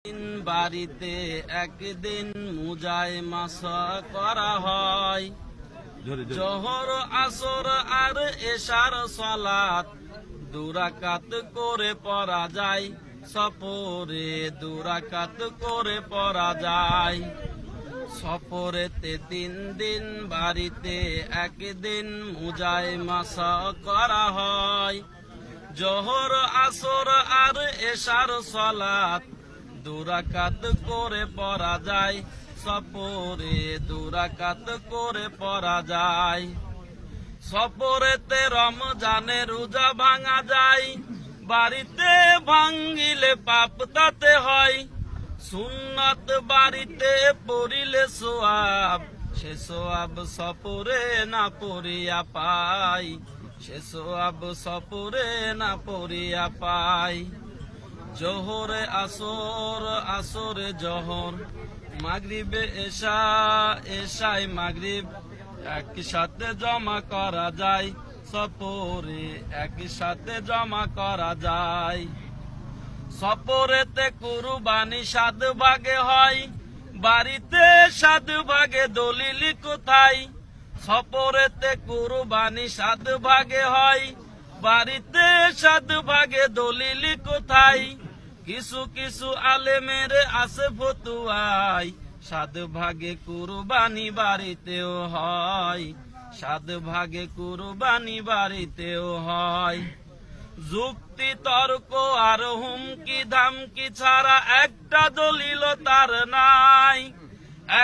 বাড়িতে একদিন মুজায়মাসা করা হয়। জোহর আসর আর এশার সালাত দুরাকাত করে পড়া যায়। সফরে দুরাকাত করে পড়া যায়। সফরেতে 3 দিন বাড়িতে একদিন মুজায়মাসা করা হয়। জোহর আসর আর এশার সালাত দুরাকাত করে পড়া যায়। সফরে দুরাকাত করে পড়া যায়। সফরেতে রমজানের রোজা ভাঙা যায়। বাড়িতে ভাঙ্গিলে পাপ তাতে হয়। সুন্নাত বাড়িতে পড়িলে সোয়াব, সে সোয়াব সফরে না পড়িয়া পাই। সে সোয়াব সফরে না পড়িয়া পাই। জোহরে আসর, আসরে জোহর, মাগরিবে এশা, এশায় মাগরিব একই সাথে জমা করা যায়। সফরে একই সাথে জমা করা যায়। সফরেতে কুরবানি 7 ভাগে হয়। বাড়িতে 7 ভাগে দলিল কোথায়? সফরেতে কুরবানি 7 ভাগে হয়। বাড়িতে 7 ভাগে দলিল কোথায়? কিছু কিছু আলেমের আছে ফতুয়ায় 7 ভাগে কুরবানি বাড়িতেও হয়। 7 ভাগে কুরবানি বাড়িতেও হয়। যুক্তি তর্ক আর হুমকি ধামকি ছাড়া একটা দলিল তার নাই।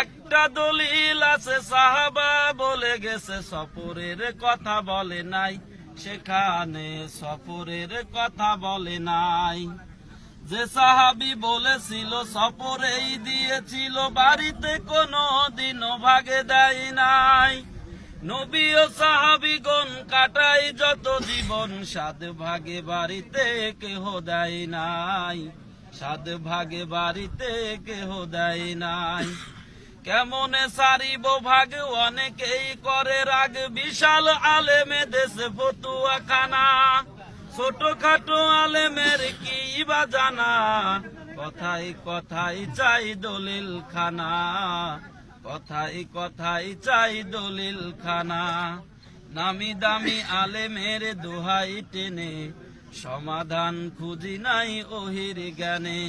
একটা দলিল আছে সাহাবা বলে গেছে, সফরের কথা বলে নাই। সেখানে সফরের কথা বলে নাই। যে সাহাবি বলেছিল সফরেই দিয়েছিল, বাড়িতে কোনো দিনও ভাগে দেয় নাই। নবী ও সাহাবিগণ কাটাই যত জীবন, 7 ভাগে বাড়িতে কেহ দেয় নাই। 7 ভাগে বাড়িতে কেহ দেয় নাই। কেমনে সারিব ভাগ অনেকেই করে রাগ। বিশাল আলেমে দেশে ফতুয়া খানা, ছোটখাটো আলেমের কি বা জানা। কথাই কথাই চাই দলিল খানা, কথাই কথাই চাই দলিল খানা। নামি দামি আলেমের দোহাই টেনে সমাধান খুঁজি নাই ওহির জ্ঞানে।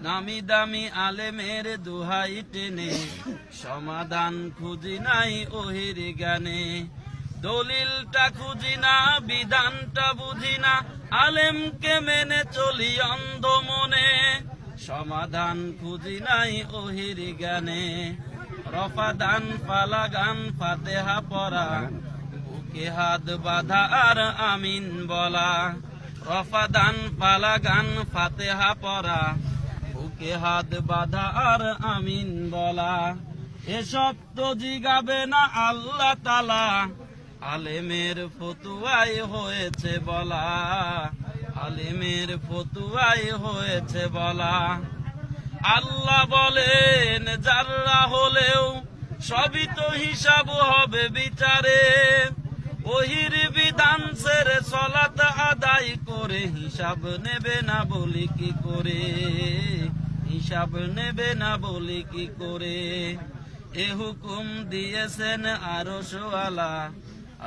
নামি দামি আলেমের দোহাই টেনে সমাধান খুঁজি নাই ওহির জ্ঞানে। দলিলটা খুঁজি না, বিধানটা বুঝি না, আলেমকে মেনে চলি অন্ধ মনে। সমাধান খুঁজি নাই ওহির জ্ঞানে। রফাদান ফালাগান ফাতেহা পড়া, বুকে হাত বাঁধা আর আমিন বলা। রফাদান ফালাগান ফাতেহা পড়া, বুকে হাত বাঁধা আর আমিন বলা। এসব তো জিগাবে না আল্লাহ তাআলা, আলেমের ফতুয়াই হয়েছে বলা। আলেমের ফতুয়াই হয়েছে বলা। আল্লাহ বলেন যারা হলেও সবই তো হিসাব হবে বিচারে। ওহির বিধান ছেড়ে সলাত আদায় করে হিসাব নেবে না বলি কি করে? হিসাব নেবে না বলি কি করে? এ হুকুম দিয়েছেন আরশওয়ালা,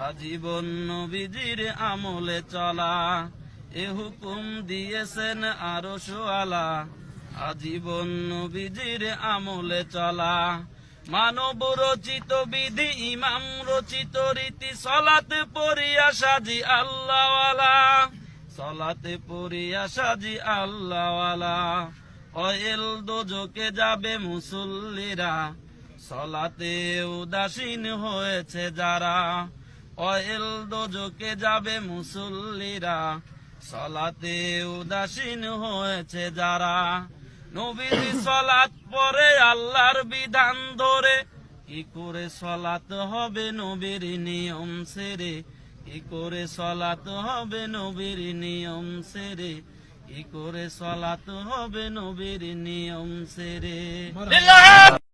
আজীবন নবীজির আমলে চলা। এ হুকুম দিয়েছেন আরশওয়ালা, আজীবন নবীজির আমলে চলা। মানব রচিত বিধি, ইমাম রচিত রীতি, সলাতে পড়িয়া সাজি আল্লাহওয়ালা। সলাতে পড়িয়া সাজি আল্লাহওয়ালা। অয়েল দোজকে যাবে মুসল্লিরা, সলাতে উদাসীন হয়েছে যারা। অয়েল দোজকে যাবে মুসল্লিরা, সলাতে উদাসীন হয়েছে যারা। নবীজি সলাত পড়ে আল্লাহর বিধান ধরে, কি করে সলাত হবে নবীর নিয়ম সেরে? কি করে সলাত হবে নবীর নিয়ম সেরে? কি করে সলাত হবে নবীর নিয়ম সেরে?